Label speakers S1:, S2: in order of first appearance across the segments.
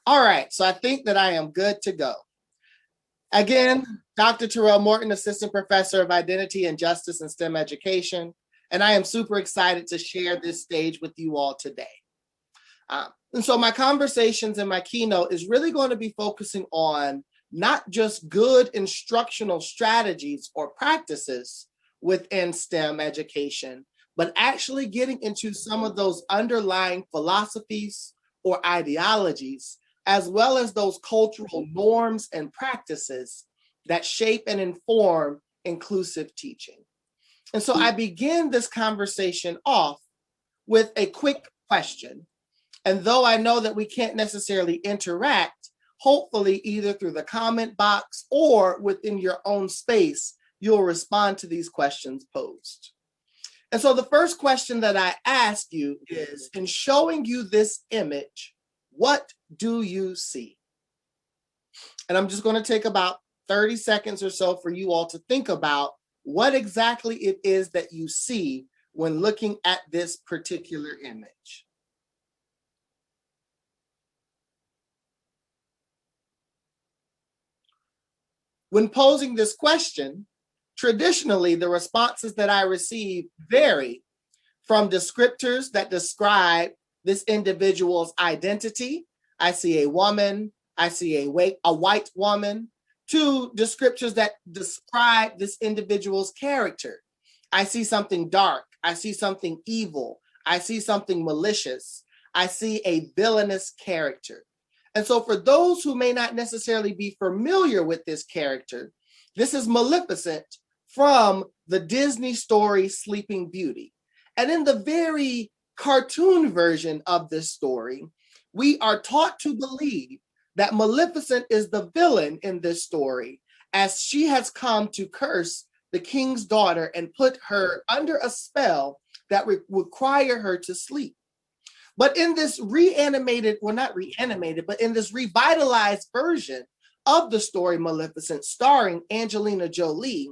S1: All right, so I think that I am good to go. Again, Dr. Terrell Morton, Assistant Professor of Identity and Justice in STEM Education, and I am super excited to share this stage with you all today. And so my conversations and my keynote is really going to be focusing on not just good instructional strategies or practices within STEM education, but actually getting into some of those underlying philosophies or ideologies, as well as those cultural norms and practices that shape and inform inclusive teaching. And so I begin this conversation off with a quick question. And though I know that we can't necessarily interact, hopefully either through the comment box or within your own space, you'll respond to these questions posed. And so the first question that I ask you is, in showing you this image, what do you see? And I'm just going to take about 30 seconds or so for you all to think about what exactly it is that you see when looking at this particular image. When posing this question, traditionally, the responses that I receive vary from descriptors that describe this individual's identity. I see a woman, I see a white woman, to descriptors that describe this individual's character. I see something dark, I see something evil, I see something malicious, I see a villainous character. And so for those who may not necessarily be familiar with this character, this is Maleficent from the Disney story Sleeping Beauty. And in the very cartoon version of this story, we are taught to believe that Maleficent is the villain in this story, as she has come to curse the king's daughter and put her under a spell that would require her to sleep. But in this reanimated, well, not reanimated, but in this revitalized version of the story Maleficent, starring Angelina Jolie,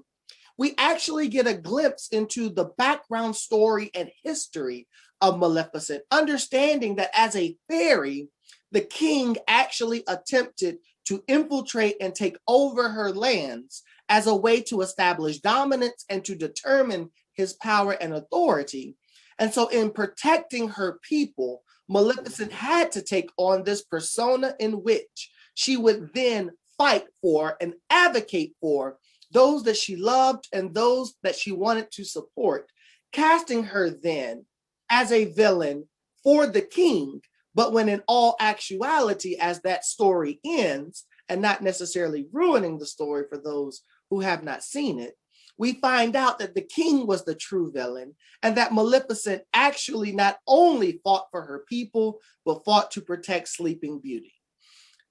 S1: we actually get a glimpse into the background story and history of Maleficent, understanding that as a fairy, the king actually attempted to infiltrate and take over her lands as a way to establish dominance and to determine his power and authority. And so in protecting her people, Maleficent had to take on this persona in which she would then fight for and advocate for those that she loved and those that she wanted to support, casting her then as a villain for the king. But when in all actuality, as that story ends, and not necessarily ruining the story for those who have not seen it, we find out that the king was the true villain, and that Maleficent actually not only fought for her people, but fought to protect Sleeping Beauty.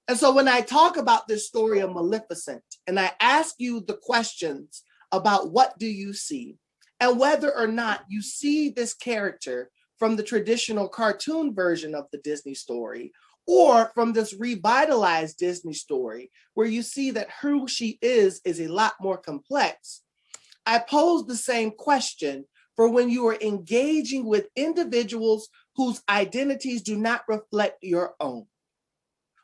S1: And so when I talk about this story of Maleficent, and I ask you the questions about what do you see, and whether or not you see this character from the traditional cartoon version of the Disney story, or from this revitalized Disney story, where you see that who she is a lot more complex, I pose the same question for when you are engaging with individuals whose identities do not reflect your own.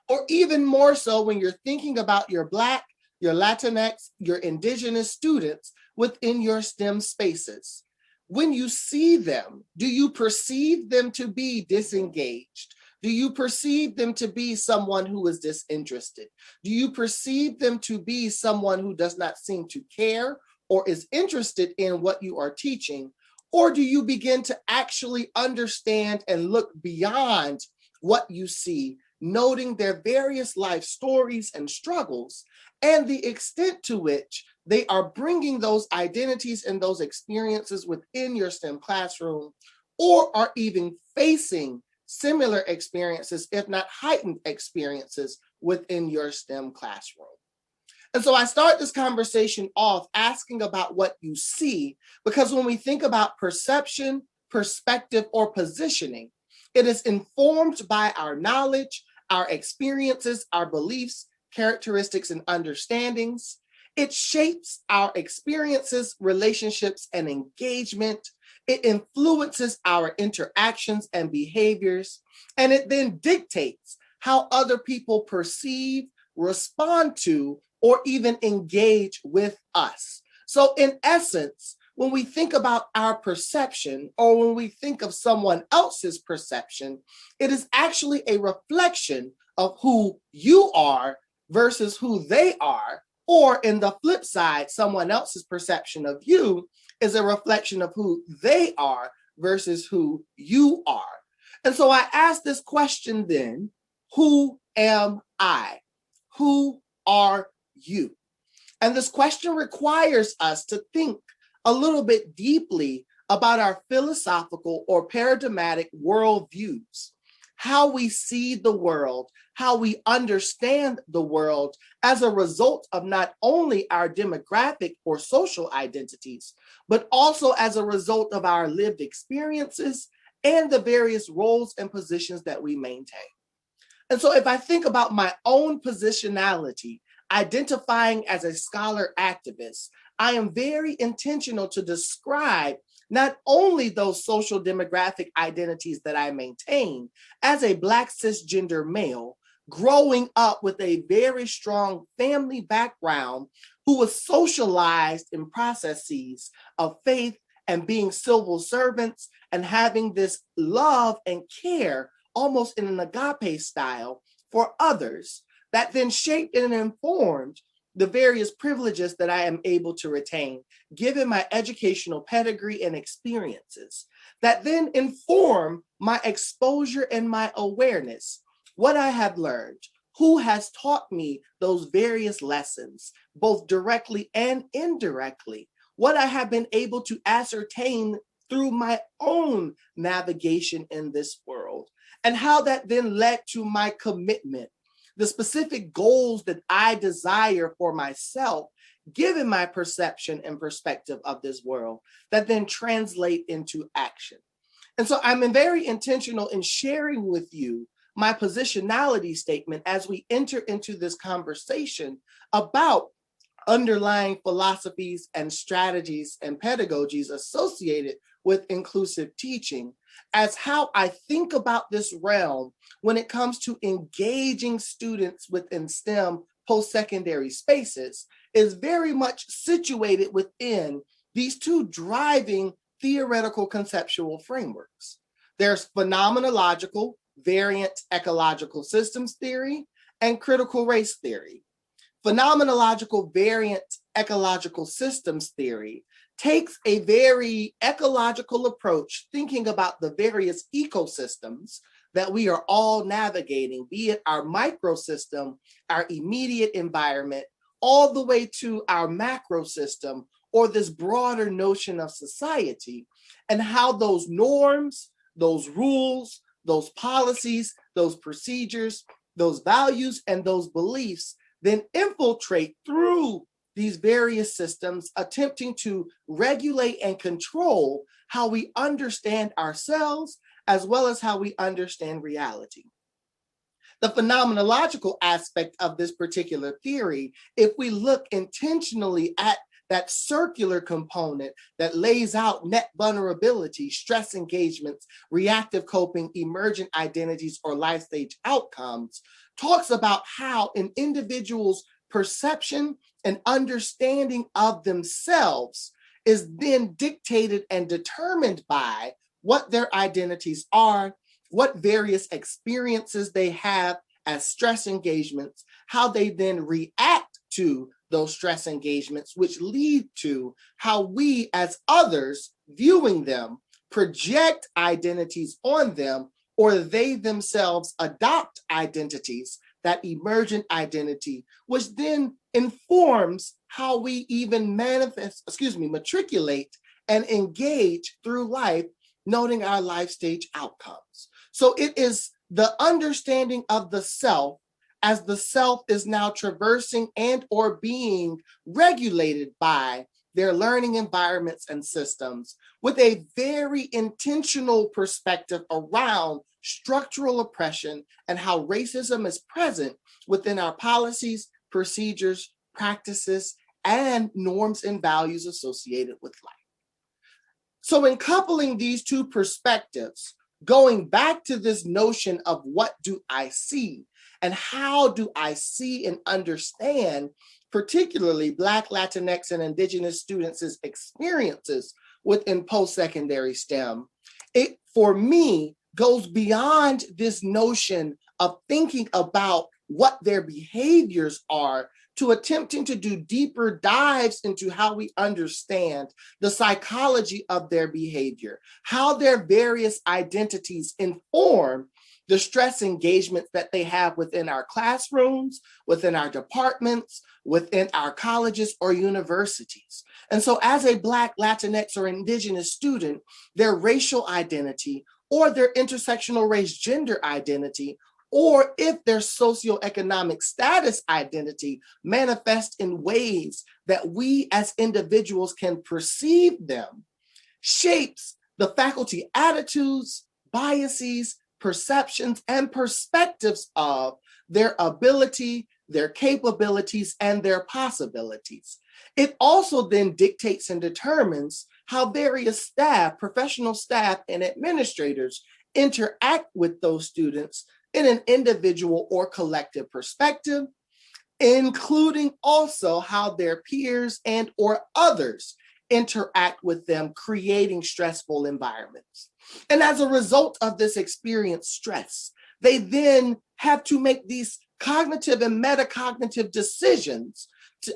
S1: Or even more so when you're thinking about your Black, your Latinx, your Indigenous students within your STEM spaces. When you see them, do you perceive them to be disengaged? Do you perceive them to be someone who is disinterested? Do you perceive them to be someone who does not seem to care or is interested in what you are teaching? Or do you begin to actually understand and look beyond what you see, noting their various life stories and struggles, and the extent to which they are bringing those identities and those experiences within your STEM classroom, or are even facing similar experiences, if not heightened experiences, within your STEM classroom? And so I start this conversation off asking about what you see, because when we think about perception, perspective, or positioning, it is informed by our knowledge, our experiences, our beliefs, characteristics, and understandings. It shapes our experiences, relationships, and engagement. It influences our interactions and behaviors, and it then dictates how other people perceive, respond to, or even engage with us. So in essence, when we think about our perception, or when we think of someone else's perception, it is actually a reflection of who you are versus who they are. Or in the flip side, someone else's perception of you is a reflection of who they are versus who you are. And so I asked this question then, who am I? Who are you? And this question requires us to think a little bit deeply about our philosophical or paradigmatic worldviews, how we see the world, how we understand the world as a result of not only our demographic or social identities, but also as a result of our lived experiences and the various roles and positions that we maintain. And so if I think about my own positionality, identifying as a scholar activist, I am very intentional to describe not only those social demographic identities that I maintain as a Black cisgender male, growing up with a very strong family background who was socialized in processes of faith and being civil servants and having this love and care almost in an agape style for others that then shaped and informed the various privileges that I am able to retain, given my educational pedigree and experiences, that then inform my exposure and my awareness, what I have learned, who has taught me those various lessons, both directly and indirectly, what I have been able to ascertain through my own navigation in this world, and how that then led to my commitment, the specific goals that I desire for myself, given my perception and perspective of this world, that then translate into action. And so I'm very intentional in sharing with you my positionality statement as we enter into this conversation about underlying philosophies and strategies and pedagogies associated with inclusive teaching, as how I think about this realm when it comes to engaging students within STEM post-secondary spaces is very much situated within these two driving theoretical conceptual frameworks. There's phenomenological, variant ecological systems theory, and critical race theory. Phenomenological variant ecological systems theory takes a very ecological approach, thinking about the various ecosystems that we are all navigating, be it our microsystem, our immediate environment, all the way to our macro system, or this broader notion of society, and how those norms, those rules, those policies, those procedures, those values, and those beliefs then infiltrate through these various systems, attempting to regulate and control how we understand ourselves, as well as how we understand reality. The phenomenological aspect of this particular theory, if we look intentionally at that circular component that lays out net vulnerability, stress engagements, reactive coping, emergent identities, or life stage outcomes, talks about how an individual's perception and understanding of themselves is then dictated and determined by what their identities are, what various experiences they have as stress engagements, how they then react to those stress engagements, which lead to how we as others viewing them project identities on them, or they themselves adopt identities, that emergent identity, which then informs how we even matriculate and engage through life, noting our life stage outcomes. So it is the understanding of the self as the self is now traversing and or being regulated by their learning environments and systems, with a very intentional perspective around structural oppression and how racism is present within our policies, procedures, practices, and norms and values associated with life. So in coupling these two perspectives, going back to this notion of what do I see and how do I see and understand, particularly Black, Latinx, and Indigenous students' experiences within post-secondary STEM, it, for me, goes beyond this notion of thinking about what their behaviors are to attempting to do deeper dives into how we understand the psychology of their behavior, how their various identities inform the stress engagements that they have within our classrooms, within our departments, within our colleges or universities. And so as a Black, Latinx, or Indigenous student, their racial identity or their intersectional race gender identity, or if their socioeconomic status identity manifests in ways that we as individuals can perceive them, shapes the faculty attitudes, biases, perceptions, and perspectives of their ability, their capabilities, and their possibilities. It also then dictates and determines how various staff, professional staff, and administrators interact with those students in an individual or collective perspective, including also how their peers and or others interact with them, creating stressful environments. And as a result of this experienced stress, they then have to make these cognitive and metacognitive decisions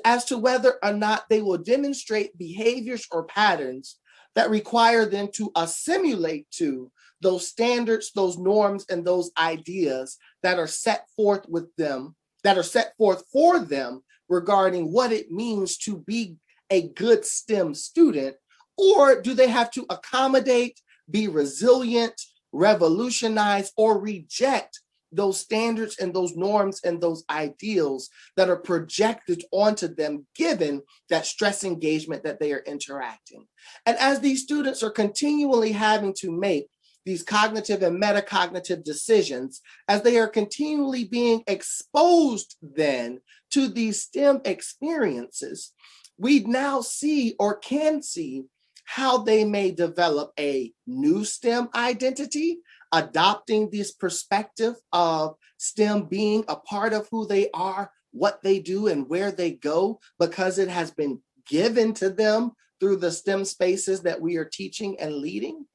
S1: as to whether or not they will demonstrate behaviors or patterns that require them to assimilate to those standards, those norms, and those ideas that are set forth with them, that are set forth for them regarding what it means to be a good STEM student, or do they have to accommodate, be resilient, revolutionize, or reject those standards and those norms and those ideals that are projected onto them given that stress engagement that they are interacting. And as these students are continually having to make these cognitive and metacognitive decisions, as they are continually being exposed then to these STEM experiences, we now see or can see how they may develop a new STEM identity, adopting this perspective of STEM being a part of who they are, what they do, and where they go, because it has been given to them through the STEM spaces that we are teaching and leading.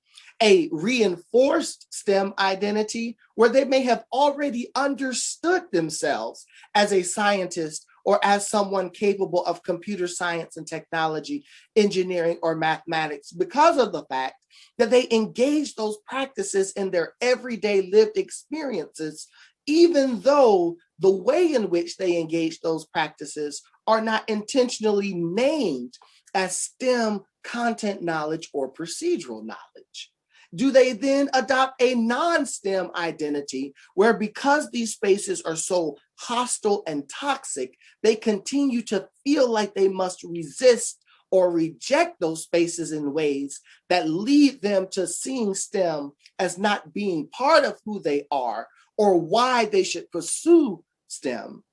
S1: A reinforced STEM identity where they may have already understood themselves as a scientist or as someone capable of computer science and technology, engineering, or mathematics because of the fact that they engage those practices in their everyday lived experiences, even though the way in which they engage those practices are not intentionally named as STEM content knowledge or procedural knowledge. Do they then adopt a non-STEM identity where, because these spaces are so hostile and toxic, they continue to feel like they must resist or reject those spaces in ways that lead them to seeing STEM as not being part of who they are or why they should pursue STEM?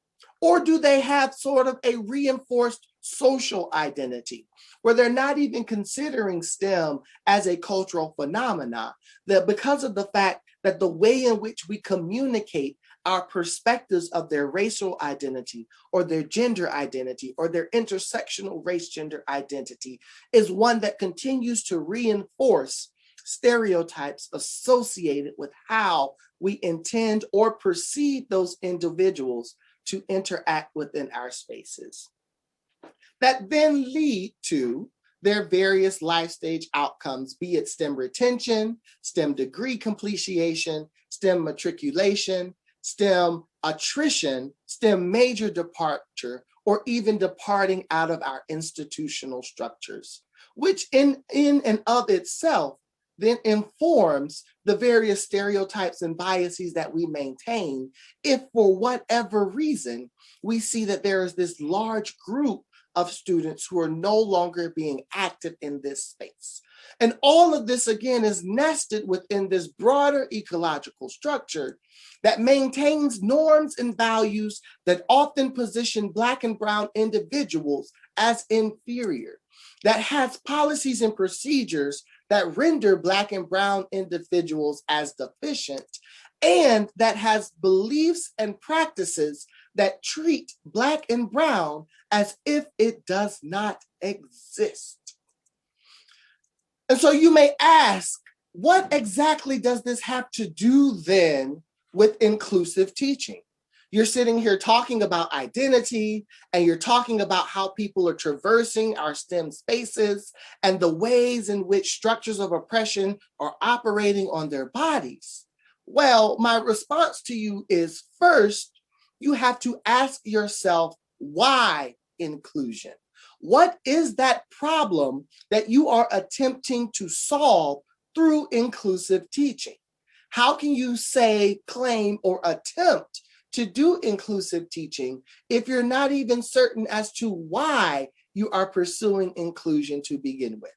S1: Or do they have sort of a reinforced social identity where they're not even considering STEM as a cultural phenomenon, that because of the fact that the way in which we communicate our perspectives of their racial identity or their gender identity or their intersectional race gender identity is one that continues to reinforce stereotypes associated with how we intend or perceive those individuals to interact within our spaces, that then lead to their various life stage outcomes, be it STEM retention, STEM degree completion, STEM matriculation, STEM attrition, STEM major departure, or even departing out of our institutional structures, which in and of itself then informs the various stereotypes and biases that we maintain if, for whatever reason, we see that there is this large group of students who are no longer being active in this space. And all of this, again, is nested within this broader ecological structure that maintains norms and values that often position Black and Brown individuals as inferior, that has policies and procedures that render Black and Brown individuals as deficient, and that has beliefs and practices that treat Black and Brown as if it does not exist. And so you may ask, what exactly does this have to do then with inclusive teaching? You're sitting here talking about identity, and you're talking about how people are traversing our STEM spaces and the ways in which structures of oppression are operating on their bodies. Well, my response to you is, first, you have to ask yourself, why inclusion? What is that problem that you are attempting to solve through inclusive teaching? How can you say, claim, or attempt to do inclusive teaching if you're not even certain as to why you are pursuing inclusion to begin with?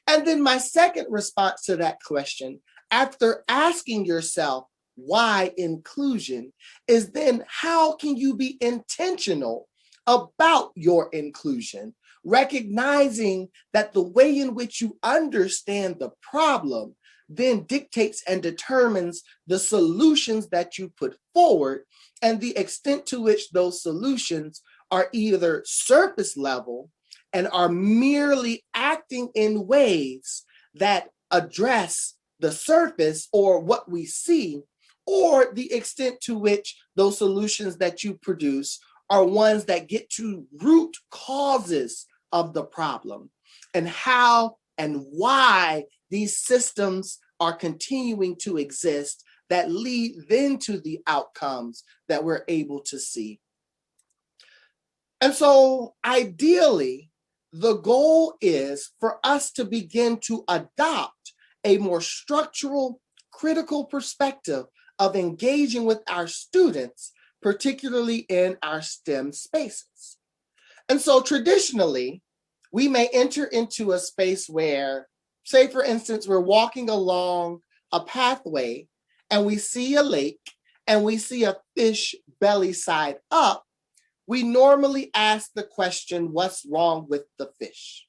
S1: And then my second response to that question, after asking yourself why inclusion, is then how can you be intentional about your inclusion, recognizing that the way in which you understand the problem then dictates and determines the solutions that you put forward and the extent to which those solutions are either surface level and are merely acting in ways that address the surface or what we see, or the extent to which those solutions that you produce are ones that get to root causes of the problem and how and why these systems are continuing to exist that lead then to the outcomes that we're able to see. And so ideally, the goal is for us to begin to adopt a more structural, critical perspective of engaging with our students, particularly in our STEM spaces. And so traditionally, we may enter into a space where, say for instance, we're walking along a pathway and we see a lake and we see a fish belly side up. We normally ask the question, what's wrong with the fish?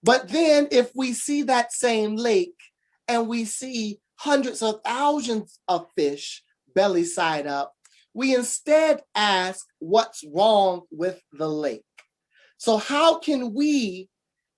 S1: But then if we see that same lake and we see hundreds of thousands of fish belly side up, we instead ask, what's wrong with the lake? So how can we,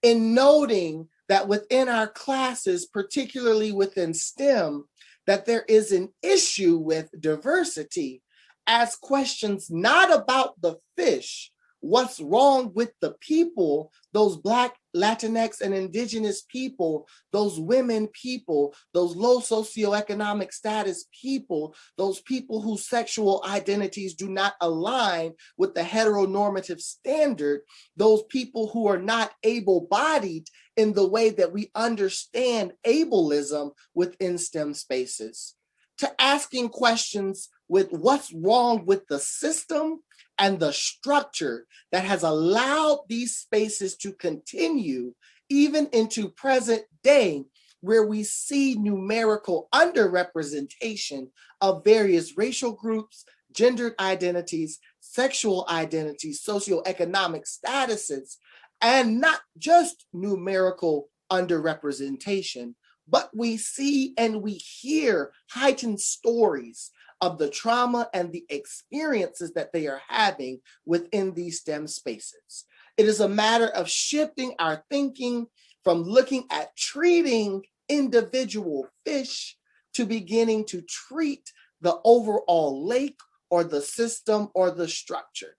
S1: in noting that within our classes, particularly within STEM, that there is an issue with diversity, ask questions not about the fish, what's wrong with the people, those Black, Latinx, and Indigenous people, those women people, those low socioeconomic status people, those people whose sexual identities do not align with the heteronormative standard, those people who are not able-bodied in the way that we understand ableism within STEM spaces, to asking questions with what's wrong with the system and the structure that has allowed these spaces to continue even into present day, where we see numerical underrepresentation of various racial groups, gendered identities, sexual identities, socioeconomic statuses, and not just numerical underrepresentation, but we see and we hear heightened stories of the trauma and the experiences that they are having within these STEM spaces. It is a matter of shifting our thinking from looking at treating individual fish to beginning to treat the overall lake or the system or the structure.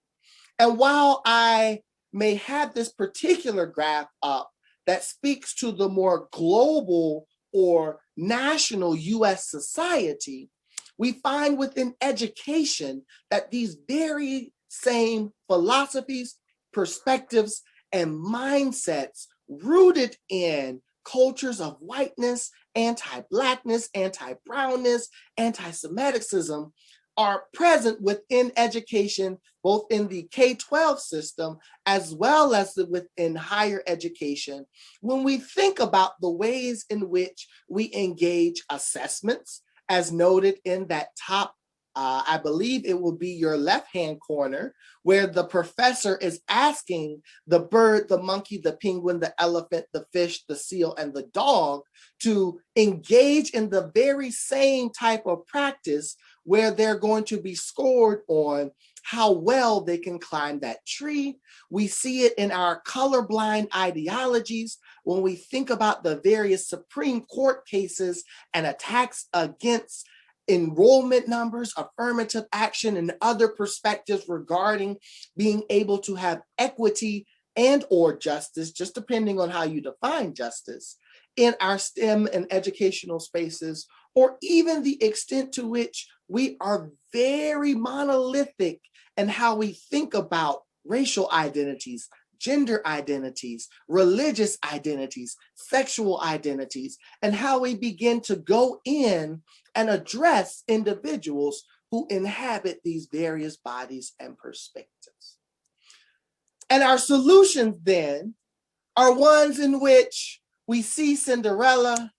S1: And while I may have this particular graph up that speaks to the more global or national US society, we find within education that these very same philosophies, perspectives, and mindsets rooted in cultures of whiteness, anti-Blackness, anti-brownness, anti-Semiticism are present within education, both in the K-12 system as well as within higher education. When we think about the ways in which we engage assessments, as noted in that top I believe it will be your left-hand corner, where the professor is asking the bird, the monkey, the penguin, the elephant, the fish, the seal, and the dog to engage in the very same type of practice where they're going to be scored on how well they can climb that tree. We see it in our colorblind ideologies when we think about the various Supreme Court cases and attacks against enrollment numbers, affirmative action, and other perspectives regarding being able to have equity and or justice, just depending on how you define justice, in our STEM and educational spaces, or even the extent to which we are very monolithic in how we think about racial identities, gender identities, religious identities, sexual identities, and how we begin to go in and address individuals who inhabit these various bodies and perspectives. And our solutions then are ones in which we see Cinderella,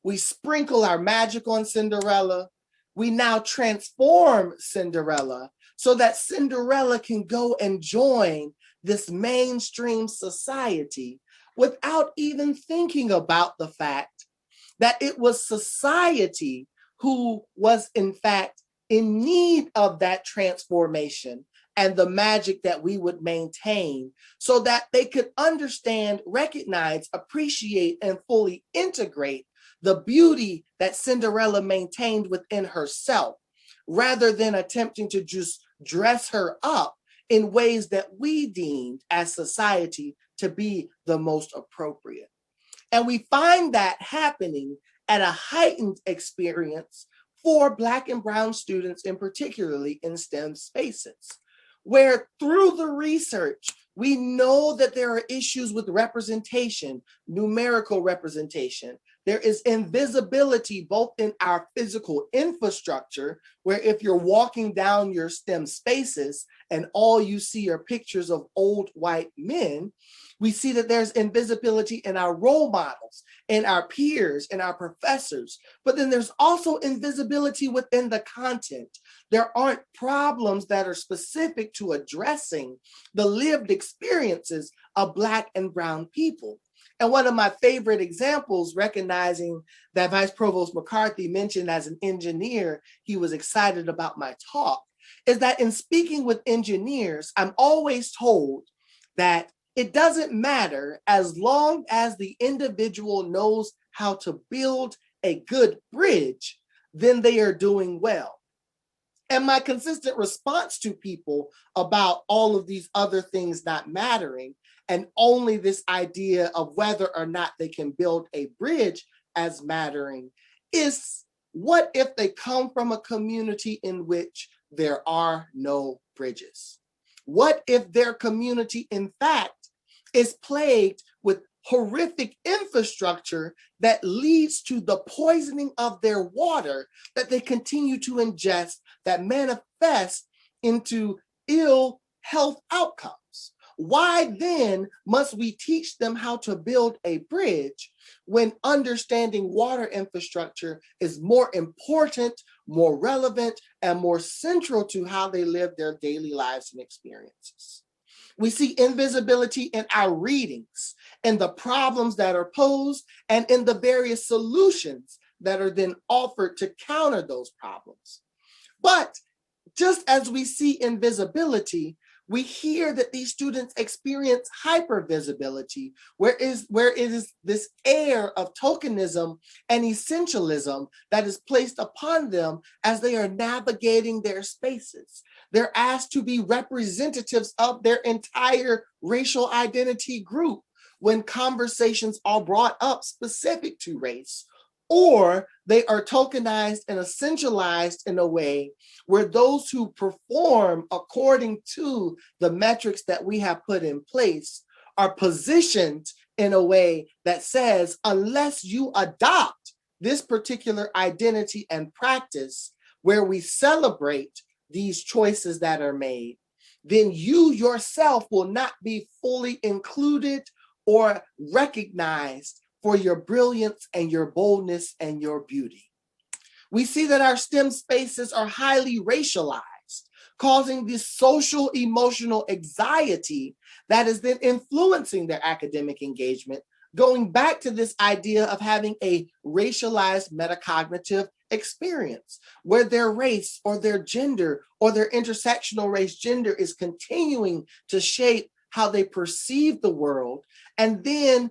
S1: we sprinkle our magic on Cinderella, we now transform Cinderella so that Cinderella can go and join this mainstream society without even thinking about the fact that it was society who was in fact in need of that transformation and the magic that we would maintain so that they could understand, recognize, appreciate, and fully integrate the beauty that Cinderella maintained within herself, rather than attempting to just dress her up in ways that we deemed as society to be the most appropriate. And we find that happening at a heightened experience for Black and Brown students, and particularly in STEM spaces, where through the research, we know that there are issues with representation, numerical representation. There is invisibility both in our physical infrastructure, where if you're walking down your STEM spaces and all you see are pictures of old white men, we see that there's invisibility in our role models, in our peers, in our professors, but then there's also invisibility within the content. There aren't problems that are specific to addressing the lived experiences of Black and Brown people. And one of my favorite examples, recognizing that Vice Provost McCarthy mentioned as an engineer, he was excited about my talk, is that in speaking with engineers, I'm always told that it doesn't matter as long as the individual knows how to build a good bridge, then they are doing well. And my consistent response to people about all of these other things not mattering, and only this idea of whether or not they can build a bridge as mattering, is what if they come from a community in which there are no bridges? What if their community, in fact, is plagued with horrific infrastructure that leads to the poisoning of their water that they continue to ingest, that manifest into ill health outcomes? Why then must we teach them how to build a bridge when understanding water infrastructure is more important, more relevant, and more central to how they live their daily lives and experiences? We see invisibility in our readings, in the problems that are posed, and in the various solutions that are then offered to counter those problems. But just as we see invisibility, we hear that these students experience hypervisibility, where it is this air of tokenism and essentialism that is placed upon them as they are navigating their spaces. They're asked to be representatives of their entire racial identity group when conversations are brought up specific to race, or they are tokenized and essentialized in a way where those who perform according to the metrics that we have put in place are positioned in a way that says, unless you adopt this particular identity and practice where we celebrate these choices that are made, then you yourself will not be fully included or recognized for your brilliance and your boldness and your beauty. We see that our STEM spaces are highly racialized, causing this social emotional anxiety that is then influencing their academic engagement, going back to this idea of having a racialized metacognitive experience where their race or their gender or their intersectional race gender is continuing to shape how they perceive the world and then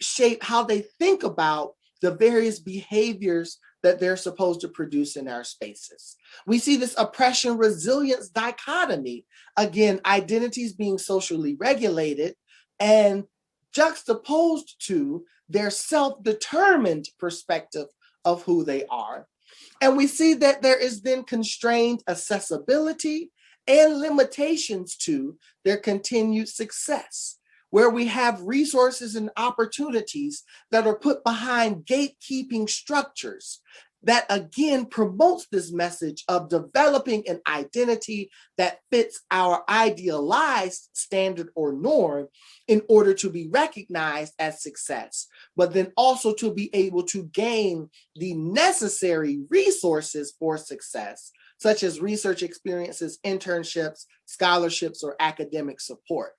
S1: shape how they think about the various behaviors that they're supposed to produce in our spaces. We see this oppression resilience dichotomy. Again, identities being socially regulated and juxtaposed to their self-determined perspective of who they are. And we see that there is then constrained accessibility and limitations to their continued success, where we have resources and opportunities that are put behind gatekeeping structures that again promotes this message of developing an identity that fits our idealized standard or norm in order to be recognized as success, but then also to be able to gain the necessary resources for success, such as research experiences, internships, scholarships, or academic support.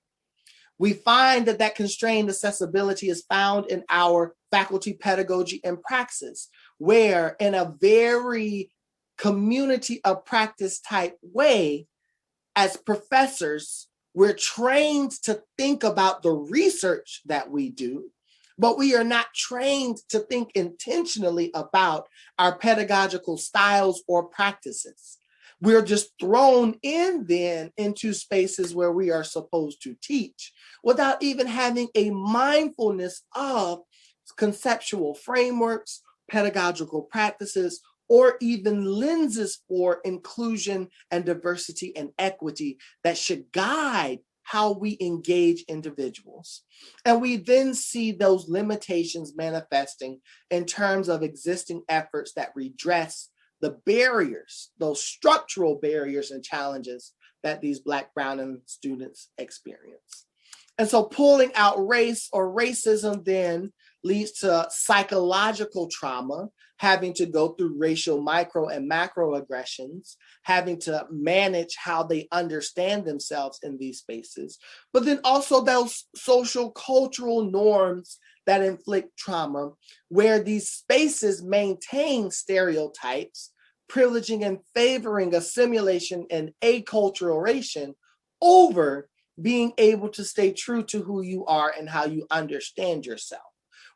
S1: We find that constrained accessibility is found in our faculty pedagogy and praxis, where in a very community of practice type way, as professors, we're trained to think about the research that we do, but we are not trained to think intentionally about our pedagogical styles or practices. We're just thrown in then into spaces where we are supposed to teach without even having a mindfulness of conceptual frameworks, pedagogical practices, or even lenses for inclusion and diversity and equity that should guide how we engage individuals. And we then see those limitations manifesting in terms of existing efforts that redress the barriers, those structural barriers and challenges that these Black, Brown, and students experience. And so pulling out race or racism then leads to psychological trauma, having to go through racial micro and macroaggressions, having to manage how they understand themselves in these spaces, but then also those social cultural norms that inflict trauma, where these spaces maintain stereotypes, privileging and favoring assimilation and acculturation over being able to stay true to who you are and how you understand yourself,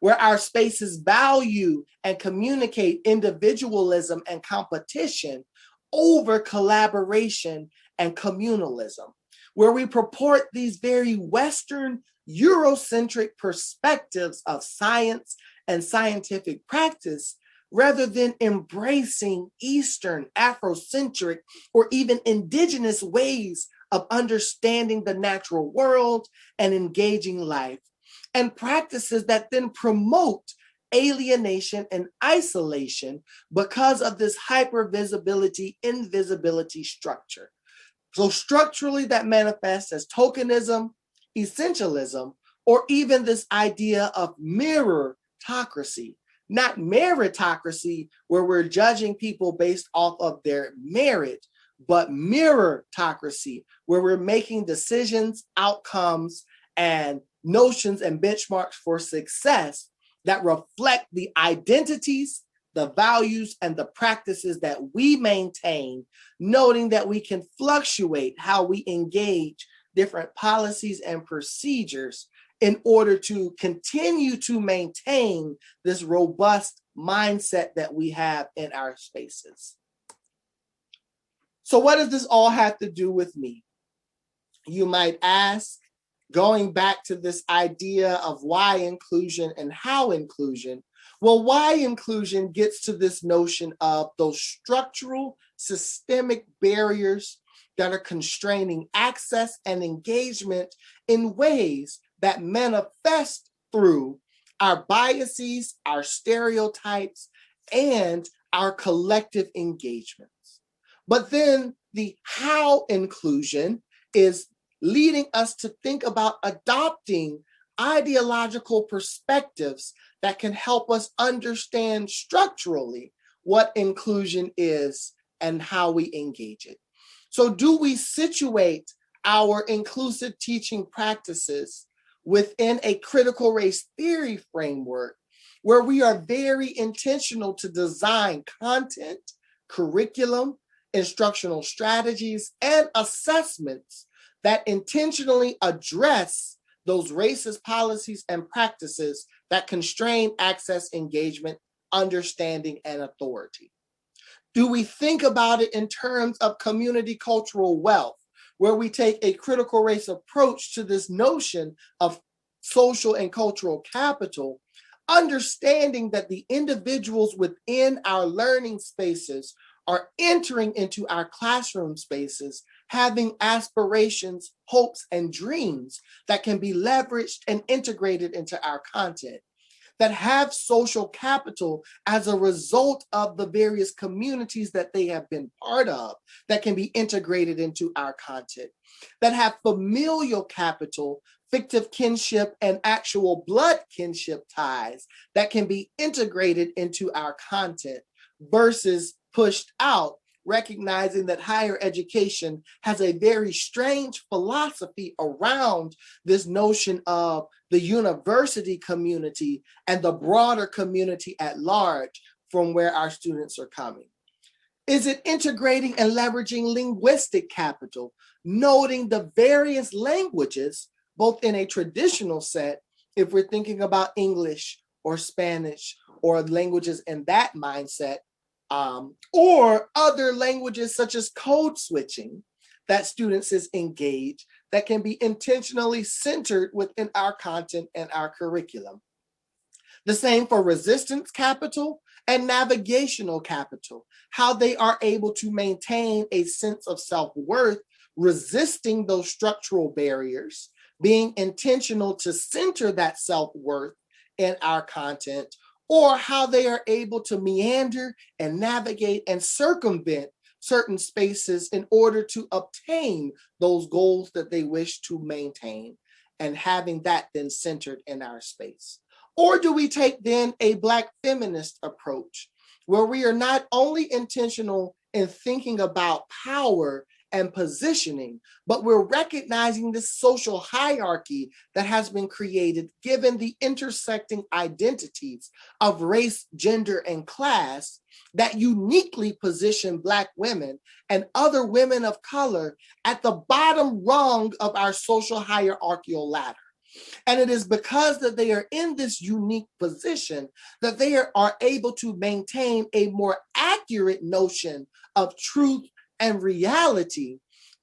S1: where our spaces value and communicate individualism and competition over collaboration and communalism, where we purport these very Western Eurocentric perspectives of science and scientific practice rather than embracing Eastern, Afrocentric, or even indigenous ways of understanding the natural world and engaging life, and practices that then promote alienation and isolation because of this hypervisibility, invisibility structure. So structurally that manifests as tokenism, essentialism, or even this idea of meritocracy, not meritocracy where we're judging people based off of their merit, but meritocracy where we're making decisions, outcomes, and notions and benchmarks for success that reflect the identities, the values, and the practices that we maintain, noting that we can fluctuate how we engage different policies and procedures in order to continue to maintain this robust mindset that we have in our spaces. So what does this all have to do with me? You might ask, going back to this idea of why inclusion and how inclusion. Well, why inclusion gets to this notion of those structural systemic barriers that are constraining access and engagement in ways that manifest through our biases, our stereotypes, and our collective engagements. But then the how inclusion is leading us to think about adopting ideological perspectives that can help us understand structurally what inclusion is and how we engage it. So do we situate our inclusive teaching practices within a critical race theory framework where we are very intentional to design content, curriculum, instructional strategies, and assessments that intentionally address those racist policies and practices that constrain access, engagement, understanding, and authority? Do we think about it in terms of community cultural wealth, where we take a critical race approach to this notion of social and cultural capital, understanding that the individuals within our learning spaces are entering into our classroom spaces, having aspirations, hopes, and dreams that can be leveraged and integrated into our content, that have social capital as a result of the various communities that they have been part of that can be integrated into our content, that have familial capital, fictive kinship, and actual blood kinship ties that can be integrated into our content versus pushed out, recognizing that higher education has a very strange philosophy around this notion of the university community and the broader community at large from where our students are coming. Is it integrating and leveraging linguistic capital, noting the various languages, both in a traditional set, if we're thinking about English or Spanish or languages in that mindset, or other languages such as code switching that students is engaged that can be intentionally centered within our content and our curriculum. The same for resistance capital and navigational capital, how they are able to maintain a sense of self-worth, resisting those structural barriers, being intentional to center that self-worth in our content, or how they are able to meander and navigate and circumvent certain spaces in order to obtain those goals that they wish to maintain, and having that then centered in our space. Or do we take then a Black feminist approach where we are not only intentional in thinking about power and positioning, but we're recognizing this social hierarchy that has been created given the intersecting identities of race, gender, and class that uniquely position Black women and other women of color at the bottom rung of our social hierarchical ladder. And it is because that they are in this unique position that they are able to maintain a more accurate notion of truth and reality,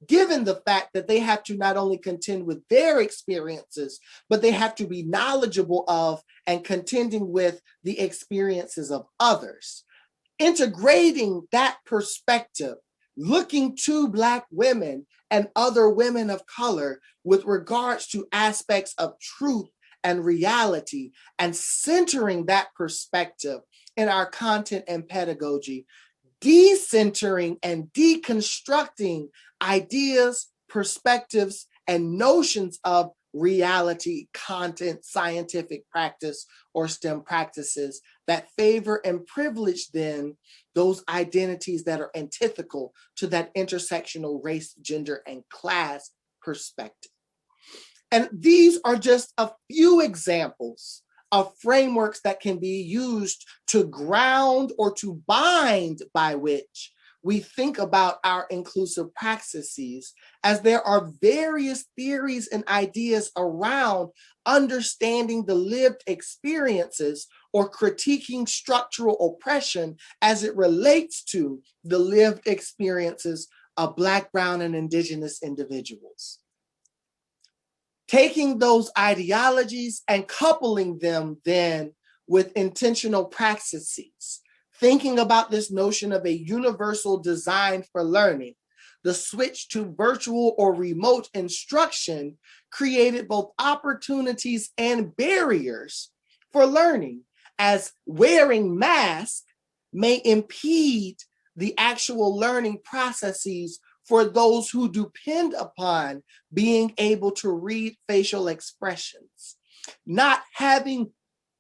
S1: given the fact that they have to not only contend with their experiences, but they have to be knowledgeable of and contending with the experiences of others. Integrating that perspective, looking to Black women and other women of color with regards to aspects of truth and reality, and centering that perspective in our content and pedagogy, decentering and deconstructing ideas, perspectives, and notions of reality, content, scientific practice, or STEM practices that favor and privilege then those identities that are antithetical to that intersectional race, gender, and class perspective. And these are just a few examples of frameworks that can be used to ground or to bind by which we think about our inclusive practices, as there are various theories and ideas around understanding the lived experiences or critiquing structural oppression as it relates to the lived experiences of Black, Brown, and Indigenous individuals. Taking those ideologies and coupling them then with intentional practices, thinking about this notion of a universal design for learning, the switch to virtual or remote instruction created both opportunities and barriers for learning, as wearing masks may impede the actual learning processes for those who depend upon being able to read facial expressions. Not having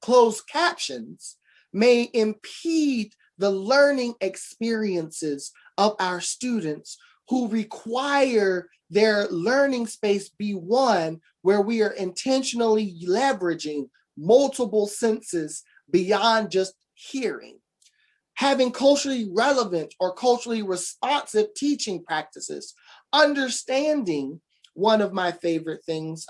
S1: closed captions may impede the learning experiences of our students who require their learning space be one where we are intentionally leveraging multiple senses beyond just hearing. Having culturally relevant or culturally responsive teaching practices. Understanding, one of my favorite things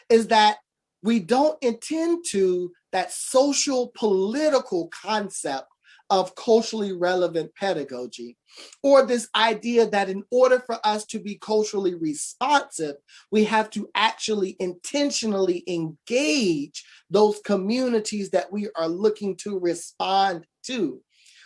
S1: is that we don't intend to that social political concept of culturally relevant pedagogy, or this idea that in order for us to be culturally responsive, we have to actually intentionally engage those communities that we are looking to respond to.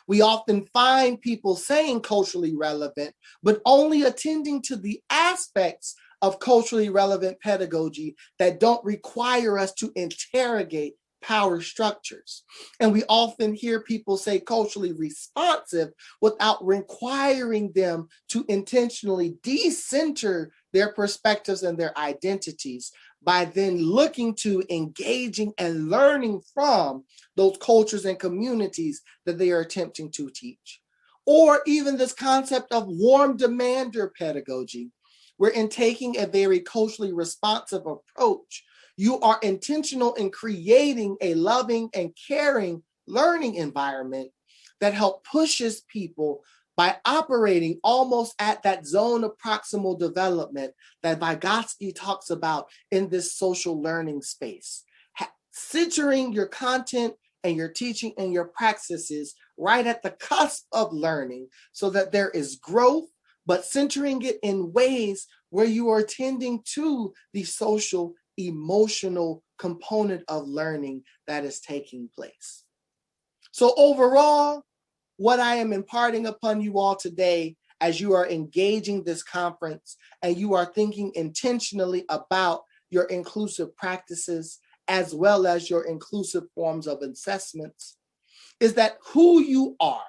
S1: We often find people saying culturally relevant, but only attending to the aspects of culturally relevant pedagogy that don't require us to interrogate power structures. And we often hear people say culturally responsive without requiring them to intentionally decenter their perspectives and their identities by then looking to engaging and learning from those cultures and communities that they are attempting to teach. Or even this concept of warm demander pedagogy, where in taking a very culturally responsive approach, you are intentional in creating a loving and caring learning environment that help pushes people by operating almost at that zone of proximal development that Vygotsky talks about in this social learning space. Centering your content and your teaching and your practices right at the cusp of learning so that there is growth, but centering it in ways where you are tending to the social, emotional component of learning that is taking place. So overall, what I am imparting upon you all today as you are engaging this conference and you are thinking intentionally about your inclusive practices as well as your inclusive forms of assessments is that who you are,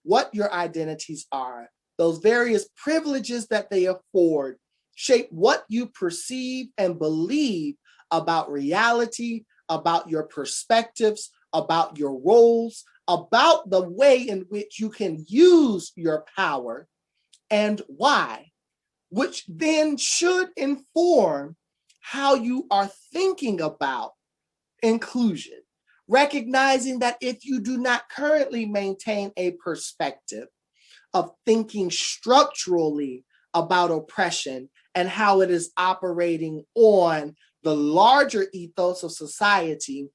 S1: what your identities are, those various privileges that they afford, shape what you perceive and believe about reality, about your perspectives, about your roles, about the way in which you can use your power and why, which then should inform how you are thinking about inclusion, recognizing that if you do not currently maintain a perspective of thinking structurally about oppression and how it is operating on the larger ethos of society,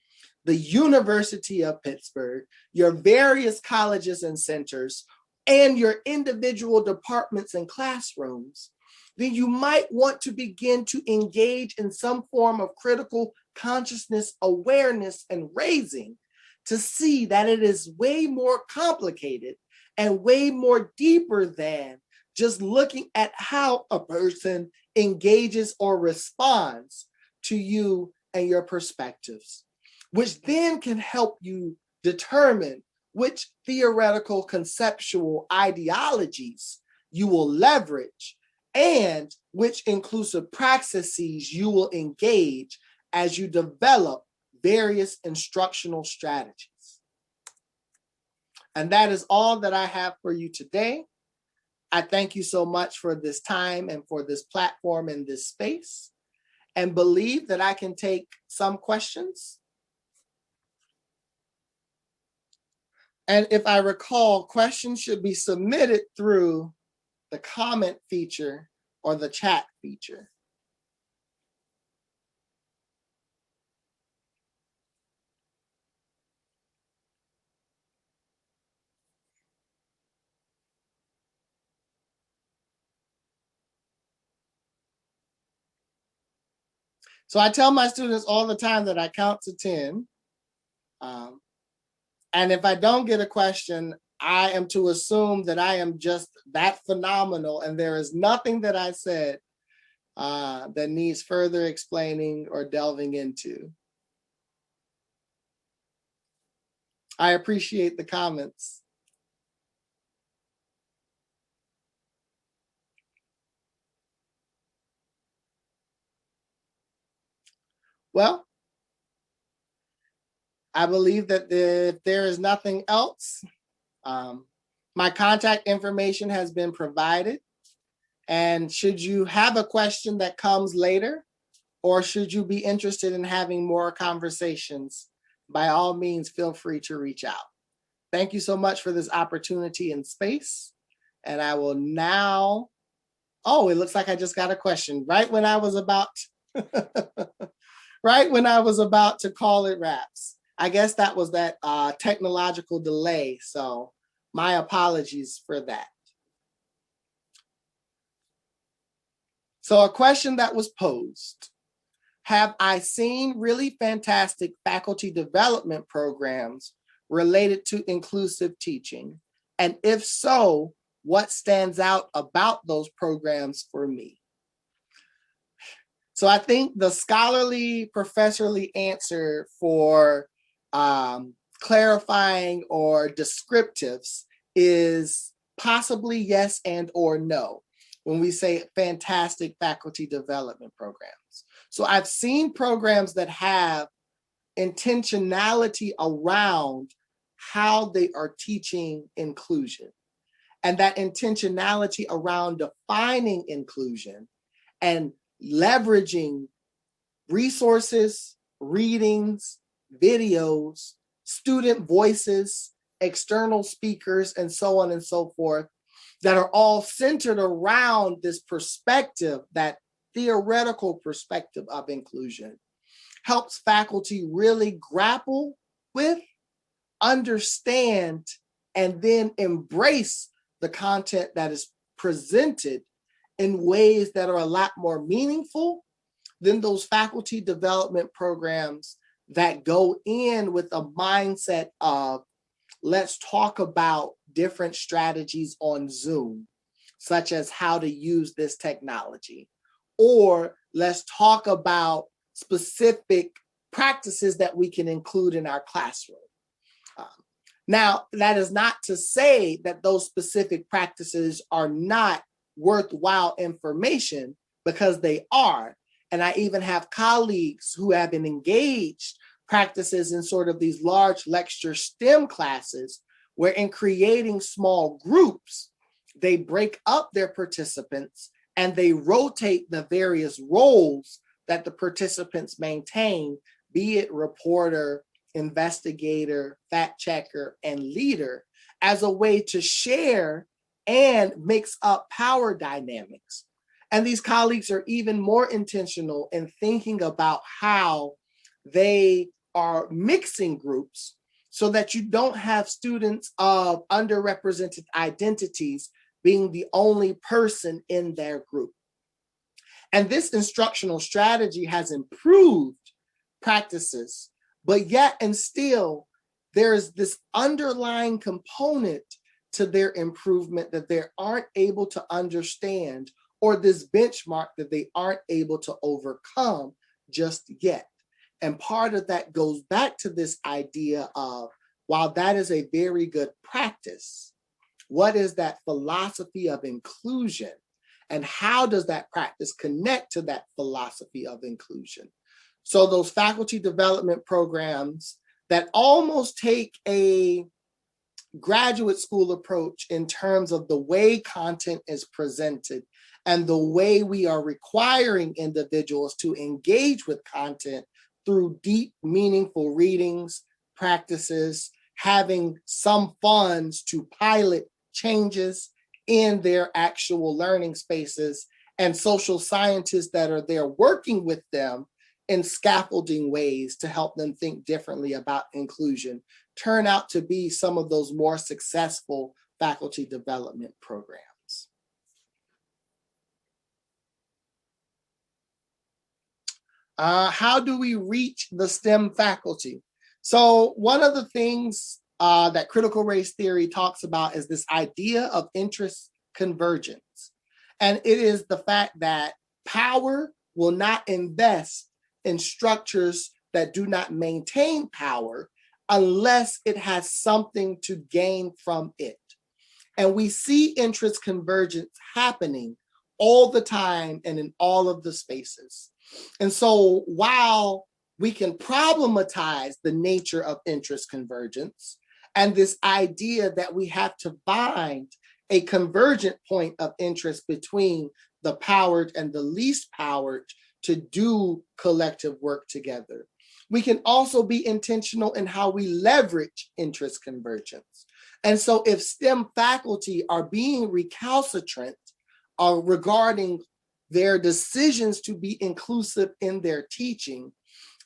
S1: the University of Pittsburgh, your various colleges and centers, and your individual departments and classrooms, then you might want to begin to engage in some form of critical consciousness awareness and raising to see that it is way more complicated and way more deeper than just looking at how a person engages or responds to you and your perspectives, which then can help you determine which theoretical conceptual ideologies you will leverage and which inclusive practices you will engage as you develop various instructional strategies. And that is all that I have for you today. I thank you so much for this time and for this platform and this space, and believe that I can take some questions. And if I recall, questions should be submitted through the comment feature or the chat feature. So I tell my students all the time that I count to 10. And if I don't get a question, I am to assume that I am just that phenomenal and there is nothing that I said that needs further explaining or delving into. I appreciate the comments. Well, I believe that if there is nothing else, My contact information has been provided. And should you have a question that comes later, or should you be interested in having more conversations, by all means, feel free to reach out. Thank you so much for this opportunity and space. And I will now, oh, it looks like I just got a question right when I was about, right when I was about to call it wraps. I guess that was that technological delay. So my apologies for that. So a question that was posed: have I seen really fantastic faculty development programs related to inclusive teaching? And if so, what stands out about those programs for me? So I think the scholarly, professorly answer for clarifying or descriptives is possibly yes and or no when we say fantastic faculty development programs. So I've seen programs that have intentionality around how they are teaching inclusion, and that intentionality around defining inclusion and leveraging resources, readings, videos, student voices, external speakers, and so on and so forth, that are all centered around this perspective, that theoretical perspective of inclusion, helps faculty really grapple with, understand, and then embrace the content that is presented in ways that are a lot more meaningful than those faculty development programs that go in with a mindset of, let's talk about different strategies on Zoom, such as how to use this technology, or let's talk about specific practices that we can include in our classroom. Now, that is not to say that those specific practices are not worthwhile information, because they are. And I even have colleagues who have been engaged practices in sort of these large lecture STEM classes, where in creating small groups, they break up their participants and they rotate the various roles that the participants maintain, be it reporter, investigator, fact checker, and leader, as a way to share and mix up power dynamics. And these colleagues are even more intentional in thinking about how they are mixing groups so that you don't have students of underrepresented identities being the only person in their group. And this instructional strategy has improved practices, but yet and still, there's this underlying component to their improvement that they aren't able to understand, or this benchmark that they aren't able to overcome just yet. And part of that goes back to this idea of, while that is a very good practice, what is that philosophy of inclusion? And how does that practice connect to that philosophy of inclusion? So those faculty development programs that almost take a graduate school approach in terms of the way content is presented and the way we are requiring individuals to engage with content through deep, meaningful readings, practices, having some funds to pilot changes in their actual learning spaces, and social scientists that are there working with them in scaffolding ways to help them think differently about inclusion, turn out to be some of those more successful faculty development programs. How do we reach the STEM faculty? So one of the things that critical race theory talks about is this idea of interest convergence. And it is the fact that power will not invest in structures that do not maintain power unless it has something to gain from it. And we see interest convergence happening all the time and in all of the spaces. And so while we can problematize the nature of interest convergence, And this idea that we have to find a convergent point of interest between the powered and the least powered to do collective work together. We can also be intentional in how we leverage interest convergence. And so if STEM faculty are being recalcitrant regarding their decisions to be inclusive in their teaching,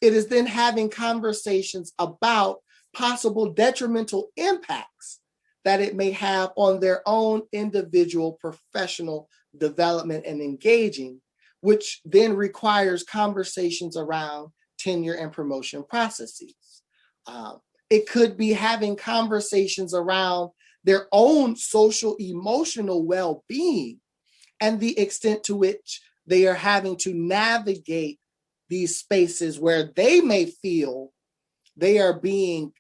S1: it is then having conversations about possible detrimental impacts that it may have on their own individual professional development and engaging, which then requires conversations around tenure and promotion processes. It could be having conversations around their own social emotional well-being and the extent to which they are having to navigate these spaces where they may feel they are being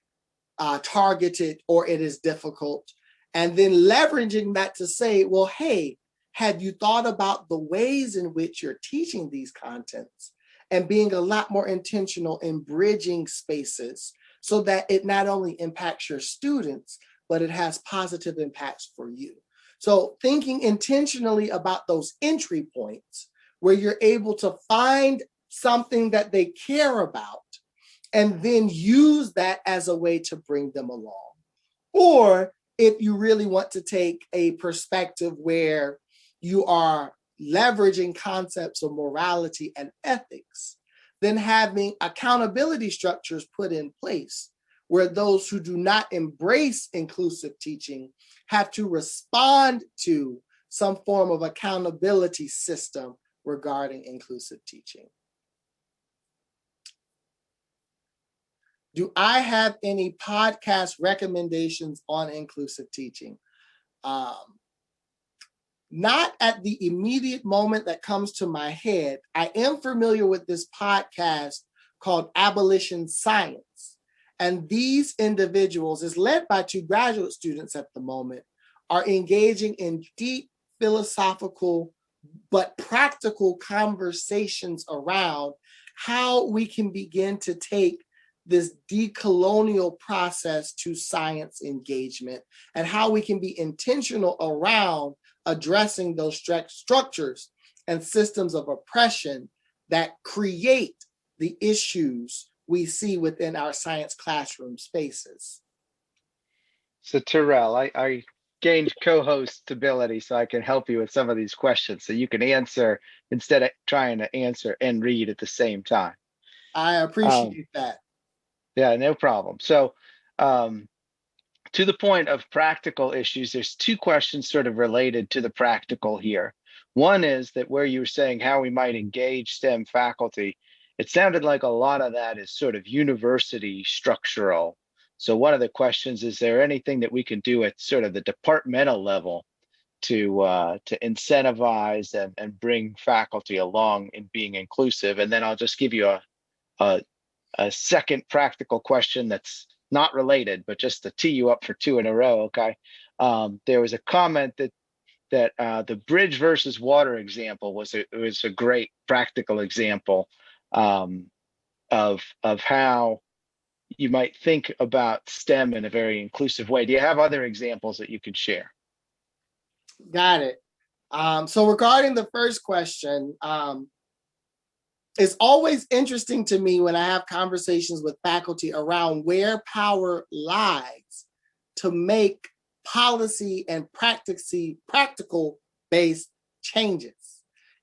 S1: targeted or it is difficult, and then leveraging that to say, well, hey, have you thought about the ways in which you're teaching these contents, and being a lot more intentional in bridging spaces so that it not only impacts your students, but it has positive impacts for you. So thinking intentionally about those entry points where you're able to find something that they care about and then use that as a way to bring them along. Or if you really want to take a perspective where you are leveraging concepts of morality and ethics, then having accountability structures put in place where those who do not embrace inclusive teaching have to respond to some form of accountability system regarding inclusive teaching. Do I have any podcast recommendations on inclusive teaching? Not at the immediate moment that comes to my head. I am familiar with this podcast called Abolition Science. And these individuals, is led by 2 graduate students at the moment, are engaging in deep philosophical but practical conversations around how we can begin to take this decolonial process to science engagement and how we can be intentional around addressing those structures and systems of oppression that create the issues we see within our science classroom spaces.
S2: So Terrell, I gained co-host ability so I can help you with some of these questions so you can answer instead of trying to answer and read at the same time.
S1: I appreciate that.
S2: Yeah, no problem. So to the point of practical issues, there's 2 questions sort of related to the practical here. One is that where you were saying how we might engage STEM faculty, it sounded like a lot of that is sort of university structural. So one of the questions, is there anything that we can do at sort of the departmental level to incentivize and bring faculty along in being inclusive? And then I'll just give you a second practical question that's not related, but just to tee you up for 2 in a row, okay? There was a comment that the bridge versus water example was a great practical example of how you might think about STEM in a very inclusive way. Do you have other examples that you could share?
S1: Got it. So regarding the first question, it's always interesting to me when I have conversations with faculty around where power lies to make policy and practical based changes.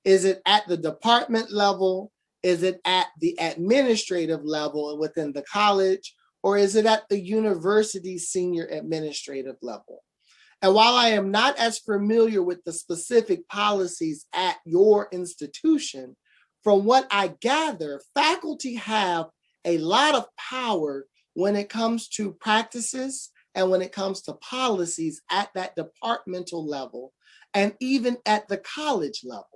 S1: Is it at the department level? Is it at the administrative level and within the college? Or is it at the university senior administrative level? And while I am not as familiar with the specific policies at your institution, from what I gather, faculty have a lot of power when it comes to practices and when it comes to policies at that departmental level and even at the college level.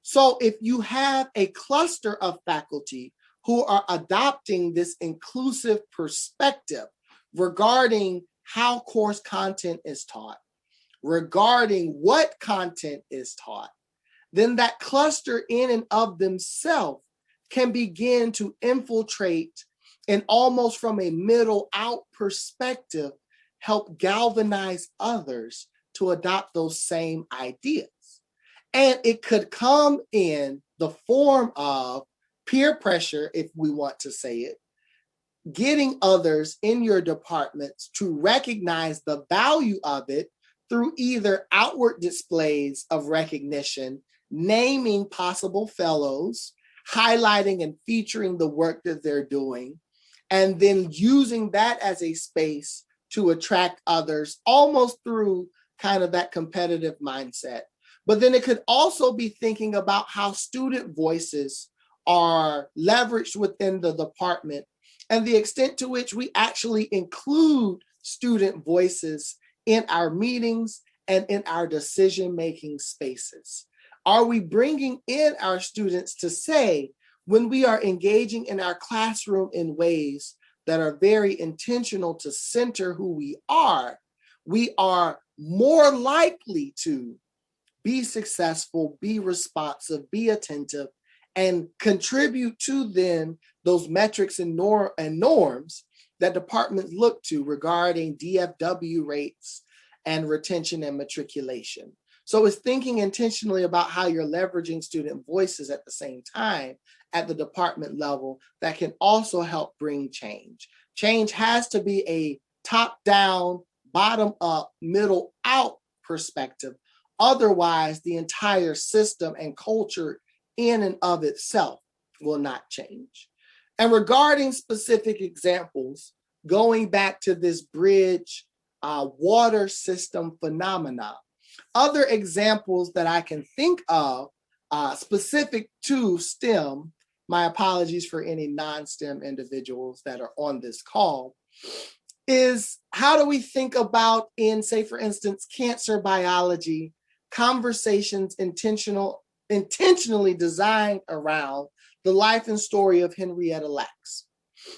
S1: So if you have a cluster of faculty who are adopting this inclusive perspective regarding how course content is taught, regarding what content is taught, then that cluster in and of themselves can begin to infiltrate and almost from a middle out perspective, help galvanize others to adopt those same ideas. And it could come in the form of peer pressure, if we want to say it, getting others in your departments to recognize the value of it through either outward displays of recognition, naming possible fellows, highlighting and featuring the work that they're doing, and then using that as a space to attract others, almost through kind of that competitive mindset. But then it could also be thinking about how student voices are leveraged within the department and the extent to which we actually include student voices in our meetings and in our decision-making spaces. Are we bringing in our students to say, when we are engaging in our classroom in ways that are very intentional to center who we are more likely to be successful, be responsive, be attentive, and contribute to then those metrics and norms that departments look to regarding DFW rates and retention and matriculation. So it's thinking intentionally about how you're leveraging student voices at the same time at the department level that can also help bring change. Change has to be a top-down, bottom-up, middle-out perspective. Otherwise, the entire system and culture in and of itself will not change. And regarding specific examples, going back to this bridge water system phenomena, other examples that I can think of specific to STEM, my apologies for any non-STEM individuals that are on this call, is how do we think about in, say, for instance, cancer biology, conversations intentionally designed around the life and story of Henrietta Lacks,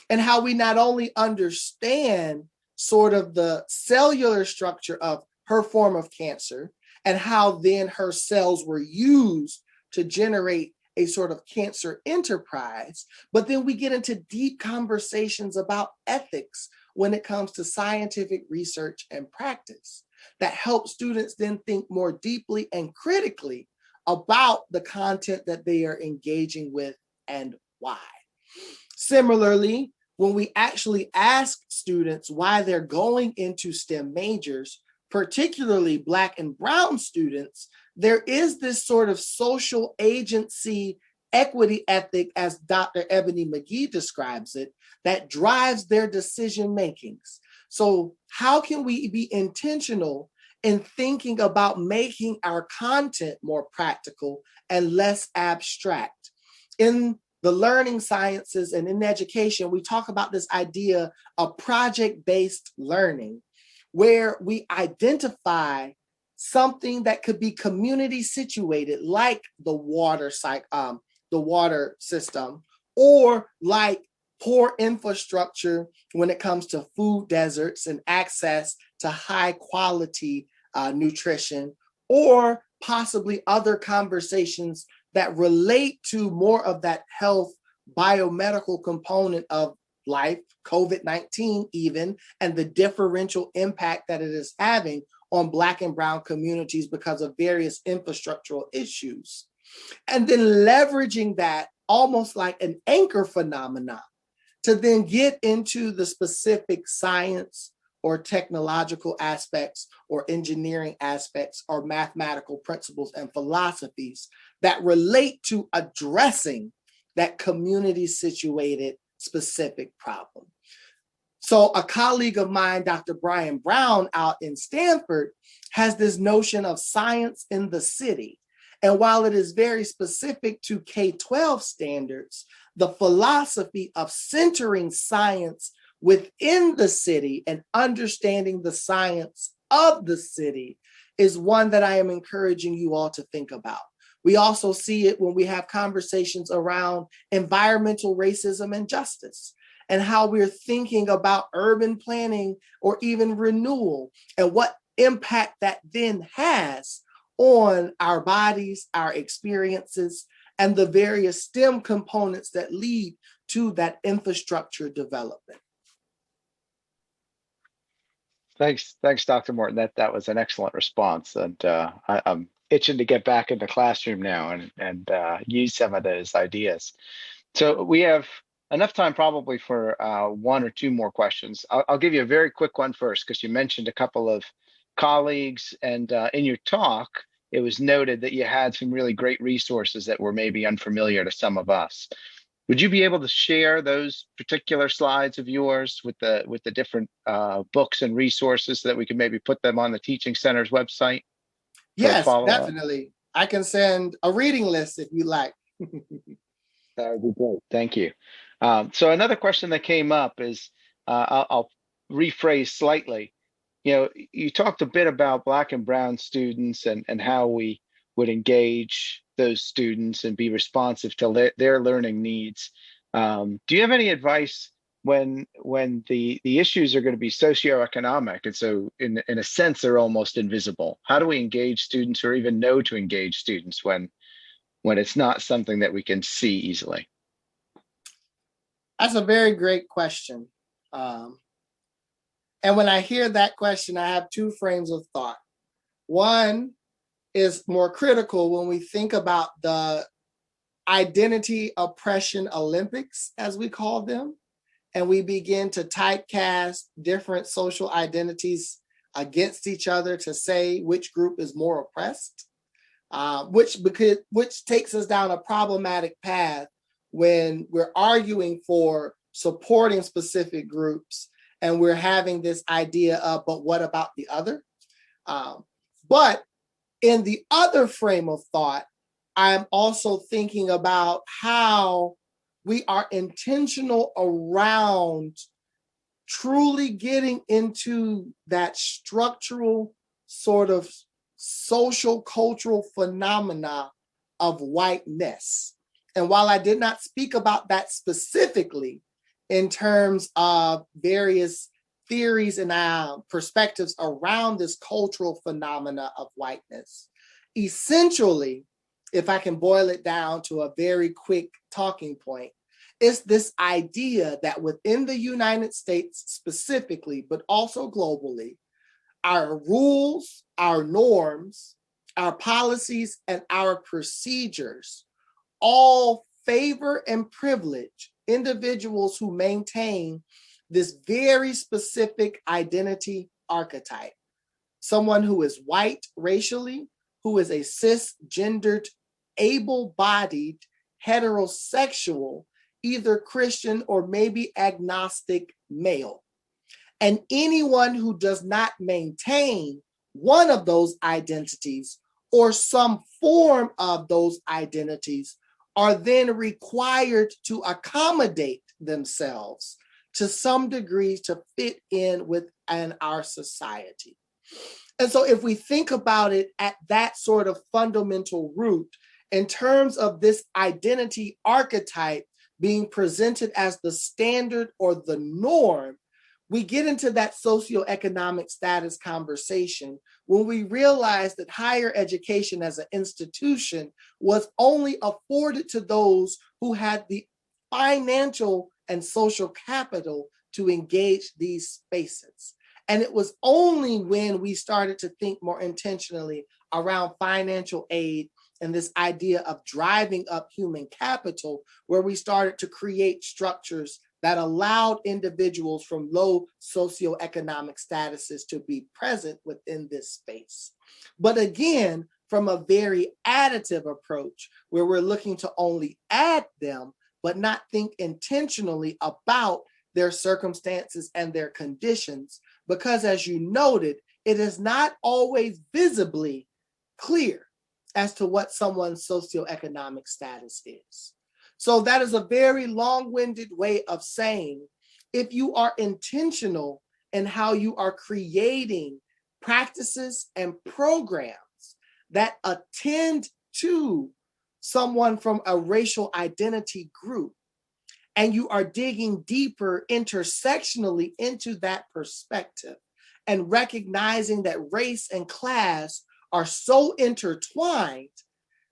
S1: and how we not only understand sort of the cellular structure of her form of cancer and how then her cells were used to generate a sort of cancer enterprise, but then we get into deep conversations about ethics when it comes to scientific research and practice that help students then think more deeply and critically about the content that they are engaging with and why. Similarly, when we actually ask students why they're going into STEM majors, particularly Black and Brown students, there is this sort of social agency equity ethic, as Dr. Ebony McGee describes it, that drives their decision makings. So how can we be intentional in thinking about making our content more practical and less abstract? In the learning sciences and in education, we talk about this idea of project-based learning, where we identify something that could be community situated, like the water system, or like poor infrastructure when it comes to food deserts and access to high quality nutrition, or possibly other conversations that relate to more of that health biomedical component of life, COVID-19 even, and the differential impact that it is having on Black and Brown communities because of various infrastructural issues. And then leveraging that almost like an anchor phenomenon to then get into the specific science or technological aspects or engineering aspects or mathematical principles and philosophies that relate to addressing that community situated specific problem. So a colleague of mine, Dr. Brian Brown out in Stanford, has this notion of science in the city. And while it is very specific to K-12 standards, the philosophy of centering science within the city and understanding the science of the city is one that I am encouraging you all to think about. We also see it when we have conversations around environmental racism and justice, and how we're thinking about urban planning or even renewal and what impact that then has on our bodies, our experiences, and the various STEM components that lead to that infrastructure development.
S2: Thanks, Dr. Morton. That was an excellent response, and I'm itching to get back in the classroom now and use some of those ideas. So we have enough time probably for one or two more questions. I'll give you a very quick one first, because you mentioned a couple of colleagues, and in your talk, it was noted that you had some really great resources that were maybe unfamiliar to some of us. Would you be able to share those particular slides of yours with the different books and resources so that we can maybe put them on the Teaching Center's website for a
S1: Yes,
S2: follow-up?
S1: definitely. I can send a reading list if you like.
S2: That would be great. Thank you. So another question that came up is, I'll rephrase slightly. You know, you talked a bit about Black and Brown students and how we would engage those students and be responsive to their learning needs. Do you have any advice when the issues are going to be socioeconomic, and so in a sense they're almost invisible? How do we engage students, or even know to engage students when it's not something that we can see easily?
S1: That's a very great question. And when I hear that question, I have two frames of thought. One is more critical when we think about the identity oppression Olympics, as we call them, and we begin to typecast different social identities against each other to say which group is more oppressed, which takes us down a problematic path when we're arguing for supporting specific groups and we're having this idea of, but what about the other? But in the other frame of thought, I'm also thinking about how we are intentional around truly getting into that structural sort of social cultural phenomena of whiteness. And while I did not speak about that specifically in terms of various theories and perspectives around this cultural phenomena of whiteness, essentially, if I can boil it down to a very quick talking point, it's this idea that within the United States specifically, but also globally, our rules, our norms, our policies, and our procedures all favor and privilege individuals who maintain this very specific identity archetype. Someone who is white racially, who is a cisgendered, able-bodied, heterosexual, either Christian or maybe agnostic male. And anyone who does not maintain one of those identities or some form of those identities are then required to accommodate themselves to some degree to fit in within our society. And so if we think about it at that sort of fundamental root, in terms of this identity archetype being presented as the standard or the norm, we get into that socioeconomic status conversation when we realize that higher education as an institution was only afforded to those who had the financial and social capital to engage these spaces. And it was only when we started to think more intentionally around financial aid and this idea of driving up human capital, where we started to create structures that allowed individuals from low socioeconomic statuses to be present within this space. But again, from a very additive approach, where we're looking to only add them, but not think intentionally about their circumstances and their conditions, because as you noted, it is not always visibly clear as to what someone's socioeconomic status is. So that is a very long-winded way of saying, if you are intentional in how you are creating practices and programs that attend to someone from a racial identity group, and you are digging deeper intersectionally into that perspective and recognizing that race and class are so intertwined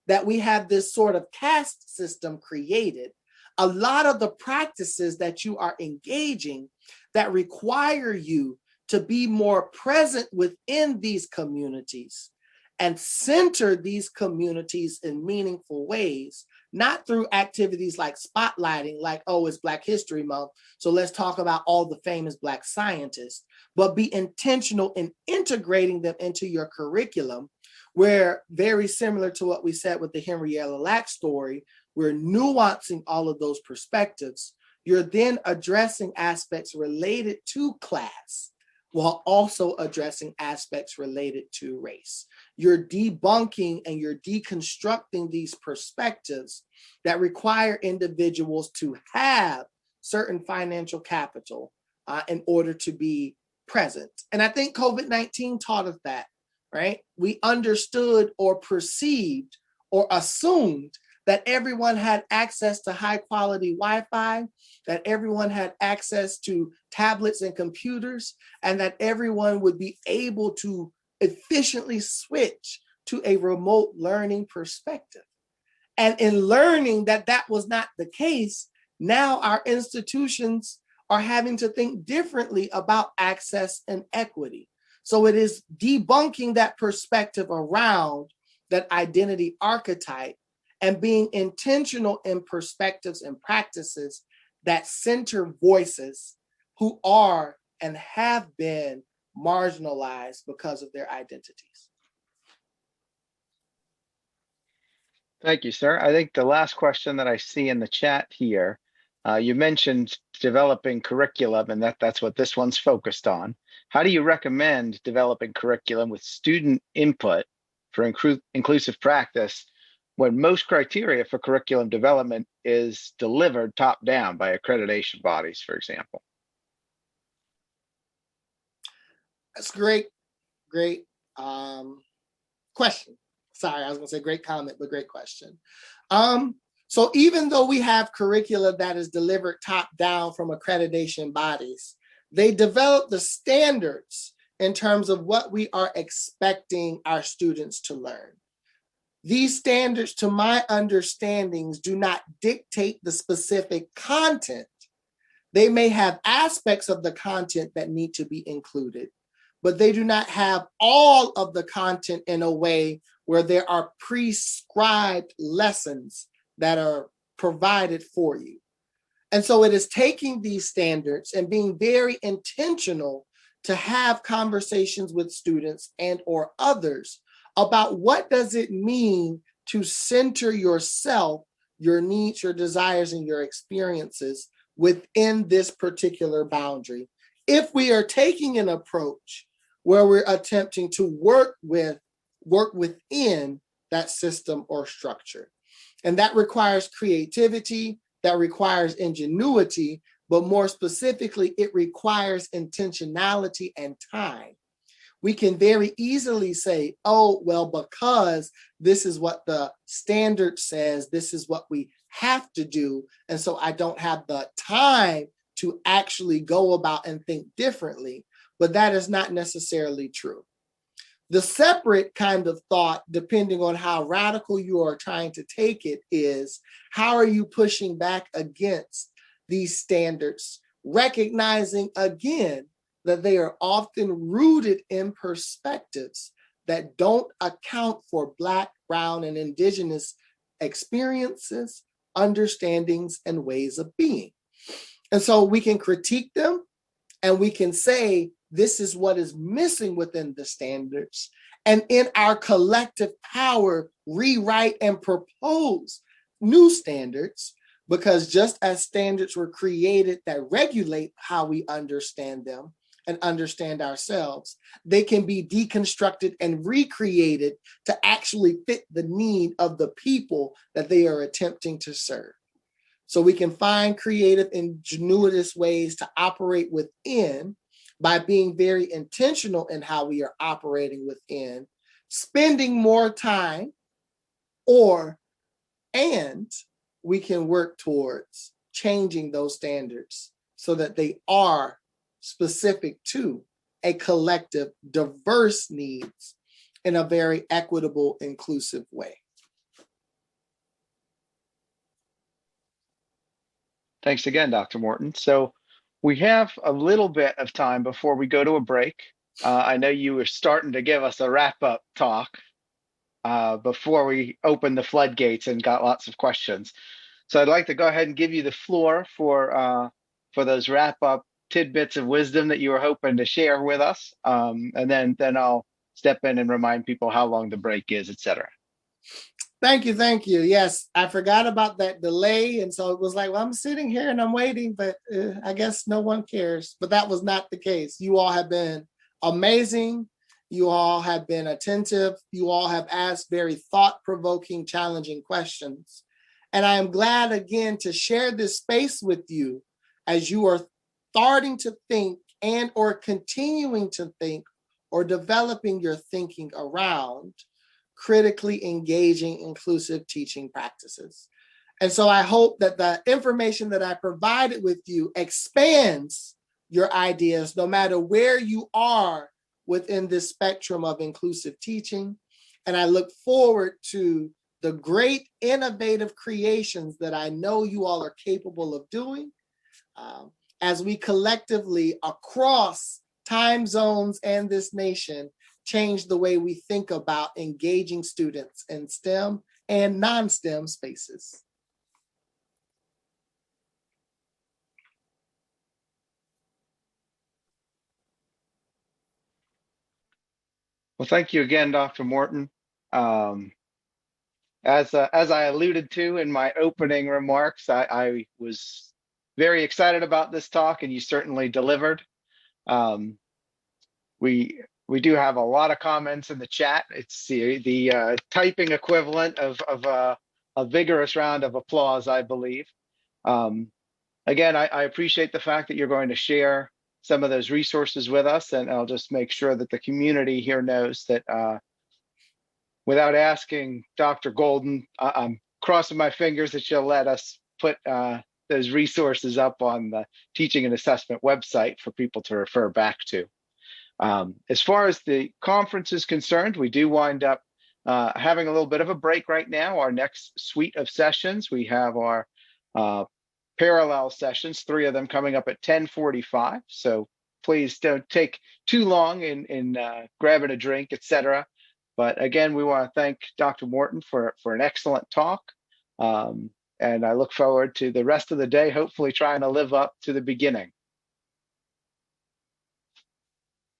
S1: that we have this sort of caste system created, a lot of the practices that you are engaging that require you to be more present within these communities and center these communities in meaningful ways, not through activities like spotlighting, like, oh, it's Black History Month, so let's talk about all the famous Black scientists, but be intentional in integrating them into your curriculum, where, very similar to what we said with the Henrietta Lack story, we're nuancing all of those perspectives. You're then addressing aspects related to class while also addressing aspects related to race. You're debunking and you're deconstructing these perspectives that require individuals to have certain financial capital in order to be present. And I think COVID-19 taught us that, right? We understood or perceived or assumed that everyone had access to high quality Wi-Fi, that everyone had access to tablets and computers, and that everyone would be able to efficiently switch to a remote learning perspective. And in learning that that was not the case, now our institutions are having to think differently about access and equity. So it is debunking that perspective around that identity archetype and being intentional in perspectives and practices that center voices who are and have been marginalized because of their identities.
S2: Thank you, sir. I think the last question that I see in the chat here, you mentioned developing curriculum, and that's what this one's focused on. How do you recommend developing curriculum with student input for inclusive practice when most criteria for curriculum development is delivered top down by accreditation bodies, for example?
S1: That's great question. Sorry, I was gonna say great comment, but great question. So even though we have curricula that is delivered top down from accreditation bodies, they develop the standards in terms of what we are expecting our students to learn. These standards, to my understandings, do not dictate the specific content. They may have aspects of the content that need to be included, but they do not have all of the content in a way where there are prescribed lessons that are provided for you. And so it is taking these standards and being very intentional to have conversations with students and or others about what does it mean to center yourself, your needs, your desires, and your experiences within this particular boundary. If we are taking an approach where we're attempting to work within that system or structure. And that requires creativity, that requires ingenuity, but more specifically, it requires intentionality and time. We can very easily say, oh, well, because this is what the standard says, this is what we have to do, and so I don't have the time to actually go about and think differently, but that is not necessarily true. The separate kind of thought, depending on how radical you are trying to take it, is how are you pushing back against these standards, recognizing again that they are often rooted in perspectives that don't account for Black, Brown, and Indigenous experiences, understandings, and ways of being. And so we can critique them and we can say, this is what is missing within the standards. And in our collective power, rewrite and propose new standards, because just as standards were created that regulate how we understand them and understand ourselves, they can be deconstructed and recreated to actually fit the need of the people that they are attempting to serve. So we can find creative, ingenious ways to operate within by being very intentional in how we are operating within, spending more time, and we can work towards changing those standards so that they are specific to a collective, diverse needs in a very equitable, inclusive way.
S2: Thanks again, Dr. Morton. So We have a little bit of time before we go to a break. I know you were starting to give us a wrap-up talk before we opened the floodgates and got lots of questions. So I'd like to go ahead and give you the floor for those wrap-up tidbits of wisdom that you were hoping to share with us, and then I'll step in and remind people how long the break is, et cetera.
S1: Thank you, thank you. Yes, I forgot about that delay, and so it was like, well, I'm sitting here and I'm waiting, but I guess no one cares. But that was not the case. You all have been amazing. You all have been attentive. You all have asked very thought-provoking, challenging questions. And I am glad again to share this space with you as you are starting to think and or continuing to think or developing your thinking around critically engaging inclusive teaching practices. And so I hope that the information that I provided with you expands your ideas, no matter where you are within this spectrum of inclusive teaching. And I look forward to the great innovative creations that I know you all are capable of doing as we collectively across time zones and this nation change the way we think about engaging students in STEM and non-STEM spaces.
S2: Well, thank you again, Dr. Morton. As I alluded to in my opening remarks, I was very excited about this talk, and you certainly delivered. We do have a lot of comments in the chat. It's the typing equivalent of a vigorous round of applause, I believe. Again, I appreciate the fact that you're going to share some of those resources with us, and I'll just make sure that the community here knows that without asking Dr. Golden, I'm crossing my fingers that she'll let us put those resources up on the teaching and assessment website for people to refer back to. As far as the conference is concerned, we do wind up having a little bit of a break right now. Our next suite of sessions, we have our parallel sessions, 3 of them coming up at 10:45. So please don't take too long in grabbing a drink, etc. But again, we want to thank Dr. Morton for an excellent talk. And I look forward to the rest of the day, hopefully trying to live up to the beginning.